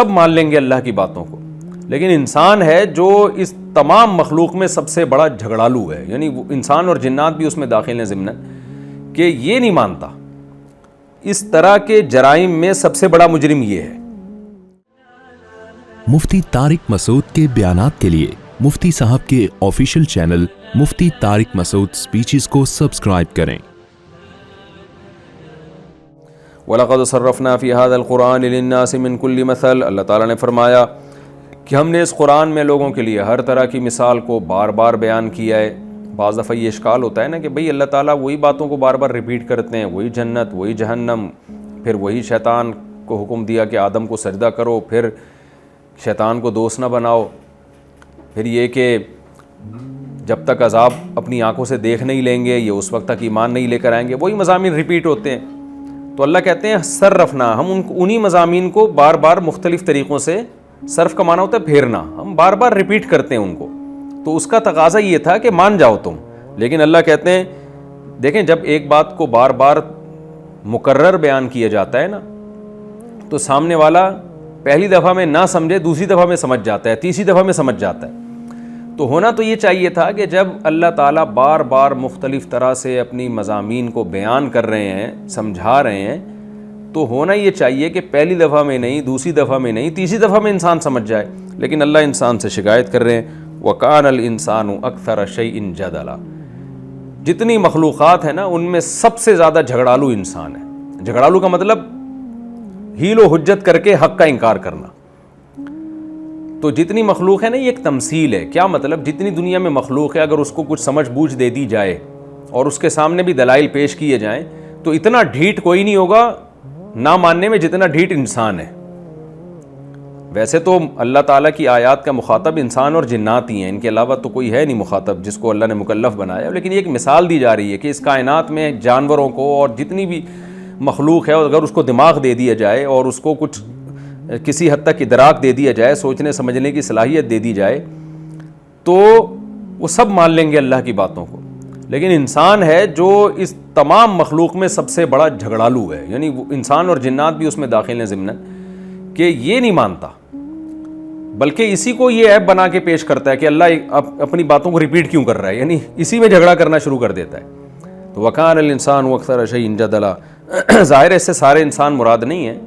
سب مان لیں گے اللہ کی باتوں کو، لیکن انسان ہے جو اس تمام مخلوق میں سب سے بڑا جھگڑالو ہے، یعنی وہ انسان اور جنات بھی اس میں داخل ہیں ضمناً، کہ یہ نہیں مانتا۔ اس طرح کے جرائم میں سب سے بڑا مجرم یہ ہے۔ مفتی طارق مسعود کے بیانات کے لیے مفتی صاحب کے آفیشیل چینل مفتی طارق مسعود سپیچز کو سبسکرائب کریں۔ وَلَقَدْ صَرَّفْنَا فِي هَذَا الْقُرْآنِ لِلنَّاسِ مِنْ كُلِّ مَثَلٍ، اللہ تعالیٰ نے فرمایا کہ ہم نے اس قرآن میں لوگوں کے لیے ہر طرح کی مثال کو بار بار بیان کیا ہے۔ بعض دفعہ یہ اشکال ہوتا ہے نا کہ بھئی اللہ تعالیٰ وہی باتوں کو بار بار ریپیٹ کرتے ہیں، وہی جنت، وہی جہنم، پھر وہی شیطان کو حکم دیا کہ آدم کو سجدہ کرو، پھر شیطان کو دوست نہ بناؤ، پھر یہ کہ جب تک عذاب اپنی آنکھوں سے دیکھ نہیں لیں گے یہ اس وقت تک ایمان نہیں لے کر آئیں گے، وہی مضامین ریپیٹ ہوتے ہیں۔ تو اللہ کہتے ہیں صرفنا، ہم انہی مضامین کو بار بار مختلف طریقوں سے، صرف کا معنی ہوتا ہے پھیرنا، ہم بار بار ریپیٹ کرتے ہیں ان کو، تو اس کا تقاضا یہ تھا کہ مان جاؤ تم۔ لیکن اللہ کہتے ہیں دیکھیں جب ایک بات کو بار بار مکرر بیان کیا جاتا ہے نا تو سامنے والا پہلی دفعہ میں نہ سمجھے، دوسری دفعہ میں سمجھ جاتا ہے، تیسری دفعہ میں سمجھ جاتا ہے۔ تو ہونا تو یہ چاہیے تھا کہ جب اللہ تعالیٰ بار بار مختلف طرح سے اپنی مضامین کو بیان کر رہے ہیں، سمجھا رہے ہیں، تو ہونا یہ چاہیے کہ پہلی دفعہ میں نہیں، دوسری دفعہ میں نہیں، تیسری دفعہ میں انسان سمجھ جائے۔ لیکن اللہ انسان سے شکایت کر رہے ہیں وَكَانَ الْإِنسَانُ أَكْثَرَ شَيْءٍ جَدَلًا، جتنی مخلوقات ہیں نا ان میں سب سے زیادہ جھگڑالو انسان ہے۔ جھگڑالو کا مطلب حیل و حجت کر کے حق کا انکار کرنا۔ تو جتنی مخلوق ہے نا یہ ایک تمثیل ہے۔ کیا مطلب؟ جتنی دنیا میں مخلوق ہے اگر اس کو کچھ سمجھ بوجھ دے دی جائے اور اس کے سامنے بھی دلائل پیش کیے جائیں تو اتنا ڈھیٹ کوئی نہیں ہوگا نہ ماننے میں جتنا ڈھیٹ انسان ہے۔ ویسے تو اللہ تعالیٰ کی آیات کا مخاطب انسان اور جنات ہی ہیں، ان کے علاوہ تو کوئی ہے نہیں مخاطب جس کو اللہ نے مکلف بنایا، لیکن یہ ایک مثال دی جا رہی ہے کہ اس کائنات میں جانوروں کو اور جتنی بھی مخلوق ہے اگر اس کو دماغ دے دیا جائے اور اس کو کچھ کسی حد تک ادراک دے دیا جائے، سوچنے سمجھنے کی صلاحیت دے دی جائے تو وہ سب مان لیں گے اللہ کی باتوں کو۔ لیکن انسان ہے جو اس تمام مخلوق میں سب سے بڑا جھگڑالو ہے، یعنی وہ انسان اور جنات بھی اس میں داخل ہیں ضمناً، کہ یہ نہیں مانتا بلکہ اسی کو یہ عیب بنا کے پیش کرتا ہے کہ اللہ اپنی باتوں کو ریپیٹ کیوں کر رہا ہے، یعنی اسی میں جھگڑا کرنا شروع کر دیتا ہے۔ تو وَكَانَ الْإِنسَانُ أَكْثَرَ شَيْءٍ جَدَلًا، ظاہر ہے اس سے سارے انسان مراد نہیں ہیں،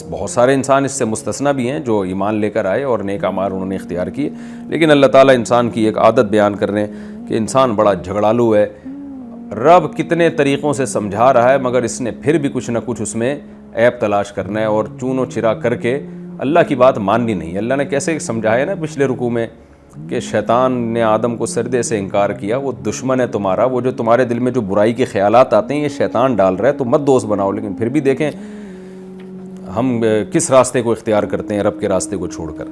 بہت سارے انسان اس سے مستثنی بھی ہیں جو ایمان لے کر آئے اور نیک اعمال انہوں نے اختیار کیے، لیکن اللہ تعالیٰ انسان کی ایک عادت بیان کر رہے ہیں کہ انسان بڑا جھگڑالو ہے۔ رب کتنے طریقوں سے سمجھا رہا ہے مگر اس نے پھر بھی کچھ نہ کچھ اس میں عیب تلاش کرنا ہے اور چون و چرا کر کے اللہ کی بات ماننی نہیں۔ اللہ نے کیسے سمجھایا نا پچھلے رکوع میں کہ شیطان نے آدم کو سجدے سے انکار کیا، وہ دشمن ہے تمہارا، وہ جو تمہارے دل میں جو برائی کے خیالات آتے ہیں یہ شیطان ڈال رہا ہے، تو مت دوست بناؤ۔ لیکن پھر بھی دیکھیں ہم کس راستے کو اختیار کرتے ہیں رب کے راستے کو چھوڑ کر۔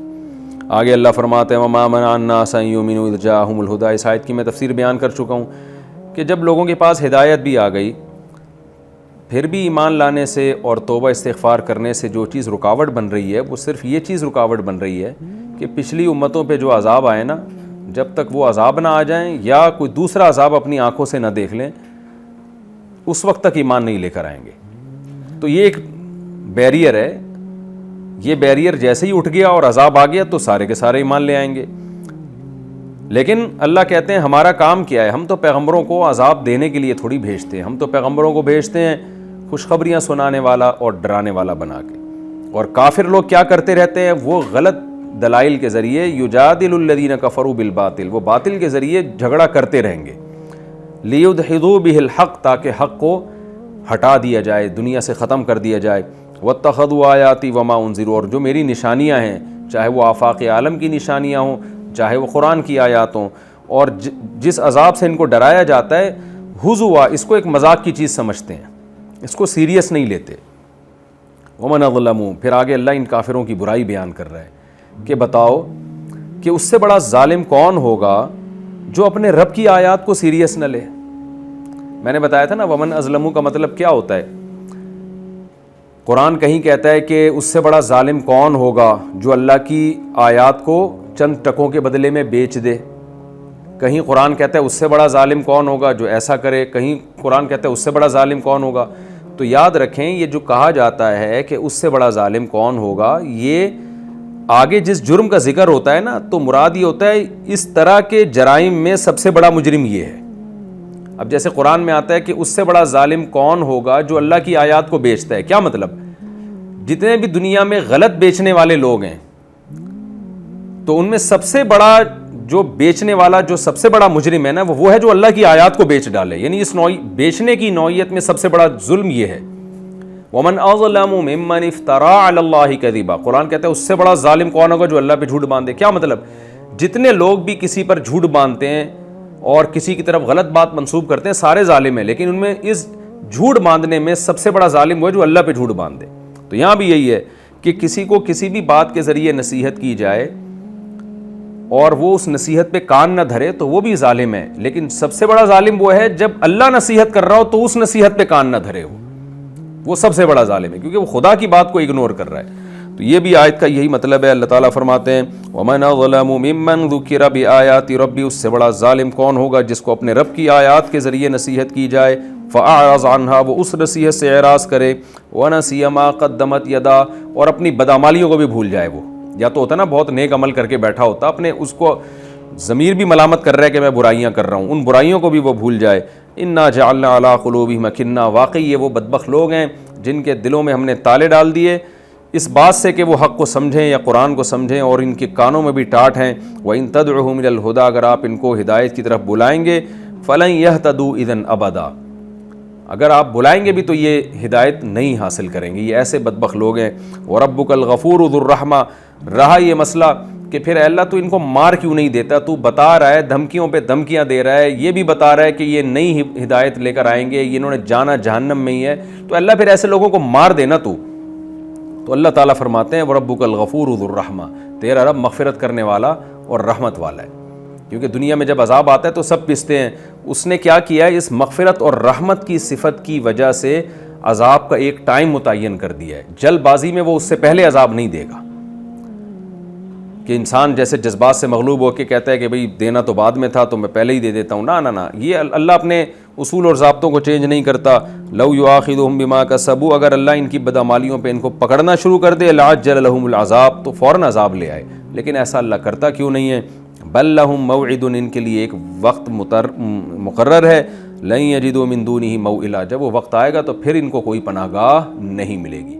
آگے اللہ فرماتے ہیں وَمَا مَنَعَ النَّاسَ أَن يُؤْمِنُوا إِذْ جَاءَهُمُ الْهُدَىٰ، اس آیت کی میں تفسیر بیان کر چکا ہوں کہ جب لوگوں کے پاس ہدایت بھی آ گئی پھر بھی ایمان لانے سے اور توبہ استغفار کرنے سے جو چیز رکاوٹ بن رہی ہے وہ صرف یہ چیز رکاوٹ بن رہی ہے کہ پچھلی امتوں پہ جو عذاب آئے نا، جب تک وہ عذاب نہ آ جائیں یا کوئی دوسرا عذاب اپنی آنکھوں سے نہ دیکھ لیں اس وقت تک ایمان نہیں لے کر آئیں گے۔ تو یہ ایک بیریئر ہے، یہ بیریئر جیسے ہی اٹھ گیا اور عذاب آ گیا تو سارے کے سارے ایمان لے آئیں گے۔ لیکن اللہ کہتے ہیں ہمارا کام کیا ہے، ہم تو پیغمبروں کو عذاب دینے کے لیے تھوڑی بھیجتے ہیں، ہم تو پیغمبروں کو بھیجتے ہیں خوشخبریاں سنانے والا اور ڈرانے والا بنا کے۔ اور کافر لوگ کیا کرتے رہتے ہیں؟ وہ غلط دلائل کے ذریعے یجادل الذین کفروا بالباطل، وہ باطل کے ذریعے جھگڑا کرتے رہیں گے، لیدحضوا بہ الحق، تاکہ حق کو ہٹا دیا جائے، دنیا سے ختم کر دیا جائے۔ واتخذوا آیاتی وما انذروا، اور جو میری نشانیاں ہیں چاہے وہ آفاق عالم کی نشانیاں ہوں چاہے وہ قرآن کی آیات ہوں، اور جس عذاب سے ان کو ڈرایا جاتا ہے ہزوا، اس کو ایک مذاق کی چیز سمجھتے ہیں، اس کو سیریس نہیں لیتے۔ ومن اظلم، پھر آگے اللہ ان کافروں کی برائی بیان کر رہا ہے کہ بتاؤ کہ اس سے بڑا ظالم کون ہوگا جو اپنے رب کی آیات کو سیریس نہ لے۔ میں نے بتایا تھا نا ومن اظلم کا مطلب کیا ہوتا ہے۔ قرآن کہیں کہتا ہے کہ اس سے بڑا ظالم کون ہوگا جو اللہ کی آیات کو چند ٹکوں کے بدلے میں بیچ دے، کہیں قرآن کہتا ہے اس سے بڑا ظالم کون ہوگا جو ایسا کرے، کہیں قرآن کہتا ہے اس سے بڑا ظالم کون ہوگا۔ تو یاد رکھیں یہ جو کہا جاتا ہے کہ اس سے بڑا ظالم کون ہوگا، یہ آگے جس جرم کا ذکر ہوتا ہے نا تو مراد یہ ہوتا ہے اس طرح کے جرائم میں سب سے بڑا مجرم یہ ہے۔ اب جیسے قرآن میں آتا ہے کہ اس سے بڑا ظالم کون ہوگا جو اللہ کی آیات کو بیچتا ہے، کیا مطلب؟ جتنے بھی دنیا میں غلط بیچنے والے لوگ ہیں تو ان میں سب سے بڑا جو بیچنے والا جو سب سے بڑا مجرم ہے نا وہ ہے جو اللہ کی آیات کو بیچ ڈالے، یعنی اس بیچنے کی نوعیت میں سب سے بڑا ظلم یہ ہے۔ وَمَنْ أَظْلَمُ مِمَّنِ افْتَرَىٰ عَلَى اللَّهِ كَذِبًا، قرآن کہتا ہے اس سے بڑا ظالم کون ہوگا جو اللہ پہ جھوٹ باندھے۔ کیا مطلب؟ جتنے لوگ بھی کسی پر جھوٹ باندھتے ہیں اور کسی کی طرف غلط بات منسوب کرتے ہیں سارے ظالم ہیں، لیکن ان میں اس جھوٹ باندھنے میں سب سے بڑا ظالم وہ ہے جو اللہ پہ جھوٹ باندھے۔ تو یہاں بھی یہی ہے کہ کسی کو کسی بھی بات کے ذریعے نصیحت کی جائے اور وہ اس نصیحت پہ کان نہ دھرے تو وہ بھی ظالم ہے، لیکن سب سے بڑا ظالم وہ ہے جب اللہ نصیحت کر رہا ہو تو اس نصیحت پہ کان نہ دھرے وہ سب سے بڑا ظالم ہے، کیونکہ وہ خدا کی بات کو اگنور کر رہا ہے۔ تو یہ بھی آیت کا یہی مطلب ہے۔ اللہ تعالیٰ فرماتے ہیں وَمَنْ أَظْلَمُ مِمَّنْ ذُكِرَ بِآيَاتِ رَبِّهِ، اس سے بڑا ظالم کون ہوگا جس کو اپنے رب کی آیات کے ذریعے نصیحت کی جائے، فَأَعْرَضَ عَنْهَا، وہ اس نصیحت سے اعراض کرے، وَنَسِيَ مَا قَدَّمَتْ يَدَاهُ، اور اپنی بدعمالیوں کو بھی بھول جائے۔ وہ یا تو ہوتا نا بہت نیک عمل کر کے بیٹھا ہوتا، اپنے اس کو ضمیر بھی ملامت کر رہا ہے کہ میں برائیاں کر رہا ہوں، ان برائیوں کو بھی وہ بھول جائے۔ اِنَّا جَعَلْنَا عَلَىٰ قُلُوبِهِمْ أَكِنَّةً، واقعی یہ وہ بدبخت لوگ ہیں جن کے دلوں میں ہم نے تالے ڈال دیے اس بات سے کہ وہ حق کو سمجھیں یا قرآن کو سمجھیں، اور ان کے کانوں میں بھی ٹاٹ ہیں۔ وَإِن تَدْعُهُمْ إِلَى الْهُدَىٰ، اگر آپ ان کو ہدایت کی طرف بلائیں گے، فَلَن يَهْتَدُوا إِذًا أَبَدًا، اگر آپ بلائیں گے بھی تو یہ ہدایت نہیں حاصل کریں گے۔ یہ ایسے بدبخت لوگ ہیں۔ وَرَبُّكَ الْغَفُورُ ذُو الرَّحْمَةِ، رہا یہ مسئلہ کہ پھر اللہ تو ان کو مار کیوں نہیں دیتا، تو بتا رہا ہے دھمکیوں پہ دھمکیاں دے رہا ہے، یہ بھی بتا رہا ہے کہ یہ نئی ہدایت لے کر آئیں گے، یہ انہوں نے جانا جہنم میں ہی ہے، تو اللہ پھر ایسے لوگوں کو مار دینا تو اللہ تعالیٰ فرماتے ہیں وَرَبُّكَ الْغَفُورُ ذُو الرَّحْمَةِ، تیرا رب مغفرت کرنے والا اور رحمت والا ہے۔ کیونکہ دنیا میں جب عذاب آتا ہے تو سب پستے ہیں، اس نے کیا کیا ہے، اس مغفرت اور رحمت کی صفت کی وجہ سے عذاب کا ایک ٹائم متعین کر دیا ہے، جلد بازی میں وہ اس سے پہلے عذاب نہیں دے گا، کہ انسان جیسے جذبات سے مغلوب ہو کے کہتا ہے کہ بھئی دینا تو بعد میں تھا تو میں پہلے ہی دے دیتا ہوں۔ نہ، یہ اللہ اپنے اصول اور ضابطوں کو چینج نہیں کرتا۔ لو یؤاخذہم بما کسبوا، اگر اللہ ان کی بدعمالیوں پہ ان کو پکڑنا شروع کر دے، لعجل لہم العذاب، تو فوراً عذاب لے آئے، لیکن ایسا اللہ کرتا کیوں نہیں ہے؟ بل لہم موعد، ان کے لیے ایک وقت مقرر ہے، لن یجدوا من دونہ موئلا، جب وہ وقت آئے گا تو پھر ان کو کوئی پناہ گاہ نہیں ملے گی۔